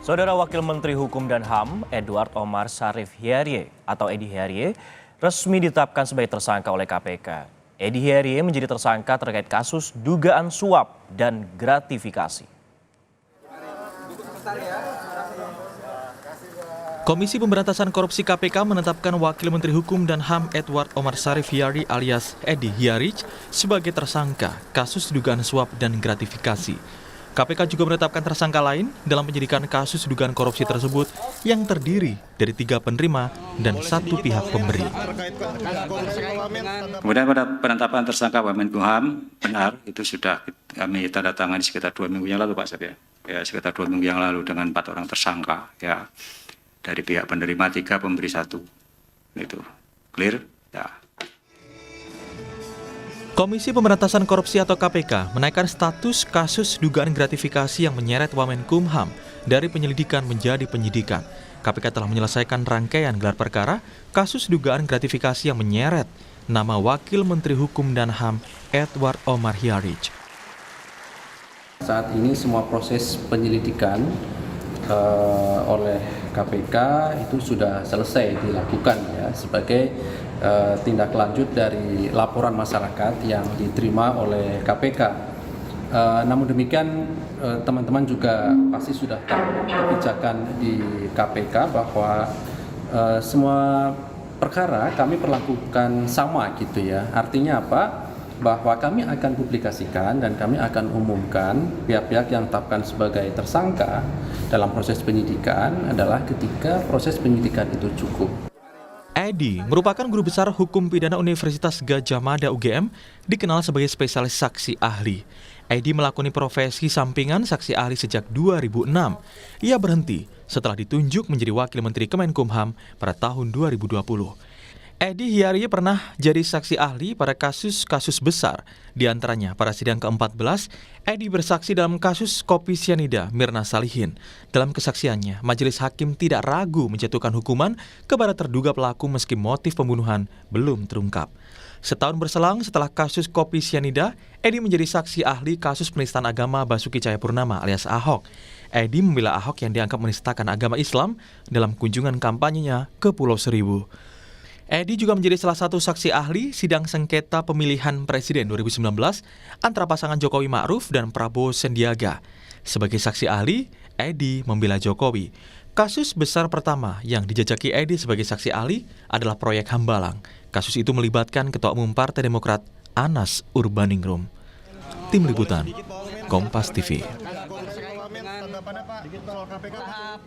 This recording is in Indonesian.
Saudara Wakil Menteri Hukum dan HAM Edward Omar Syarif Hierye atau Edi Hierye resmi ditetapkan sebagai tersangka oleh KPK. Edi Hierye menjadi tersangka terkait kasus dugaan suap dan gratifikasi. Komisi Pemberantasan Korupsi KPK menetapkan Wakil Menteri Hukum dan HAM Edward Omar Syarif Hierye alias Edi Hierye sebagai tersangka kasus dugaan suap dan gratifikasi. KPK juga menetapkan tersangka lain dalam penyidikan kasus dugaan korupsi tersebut yang terdiri dari 3 penerima dan 1 pihak pemberi. Kemudian pada penetapan tersangka Wamenkumham, benar itu sudah kami tanda tangani sekitar 2 minggu yang lalu Pak Sep ya sekitar 2 minggu yang lalu dengan 4 orang tersangka ya dari pihak penerima 3 pemberi 1 itu clear ya. Komisi Pemberantasan Korupsi atau KPK menaikkan status kasus dugaan gratifikasi yang menyeret Wamenkumham dari penyelidikan menjadi penyidikan. KPK telah menyelesaikan rangkaian gelar perkara kasus dugaan gratifikasi yang menyeret nama Wakil Menteri Hukum dan HAM Edward Omar Hierye. Saat ini semua proses penyelidikan oleh KPK itu sudah selesai dilakukan ya sebagai tindak lanjut dari laporan masyarakat yang diterima oleh KPK. Namun demikian teman-teman juga pasti sudah tahu kebijakan di KPK bahwa semua perkara kami perlakukan sama gitu ya. Artinya apa? Bahwa kami akan publikasikan dan kami akan umumkan pihak-pihak yang ditetapkan sebagai tersangka dalam proses penyidikan adalah ketika proses penyidikan itu cukup. Edi merupakan guru besar hukum pidana Universitas Gadjah Mada UGM, dikenal sebagai spesialis saksi ahli. Edi melakoni profesi sampingan saksi ahli sejak 2006. Ia berhenti setelah ditunjuk menjadi Wakil Menteri Kemenkumham pada tahun 2020. Edi Hierye pernah jadi saksi ahli pada kasus-kasus besar. Di antaranya pada sidang ke-14, Edi bersaksi dalam kasus kopi sianida Mirna Salihin. Dalam kesaksiannya, majelis hakim tidak ragu menjatuhkan hukuman kepada terduga pelaku meski motif pembunuhan belum terungkap. Setahun berselang setelah kasus kopi sianida, Edi menjadi saksi ahli kasus penistaan agama Basuki Cahayapurnama alias Ahok. Edi membela Ahok yang dianggap menistakan agama Islam dalam kunjungan kampanyenya ke Pulau Seribu. Edi juga menjadi salah satu saksi ahli sidang sengketa pemilihan presiden 2019 antara pasangan Jokowi Ma'ruf dan Prabowo Sandiaga. Sebagai saksi ahli, Edi membela Jokowi. Kasus besar pertama yang dijajaki Edi sebagai saksi ahli adalah proyek Hambalang. Kasus itu melibatkan Ketua Umum Partai Demokrat Anas Urbaningrum. Tim Liputan, Kompas TV.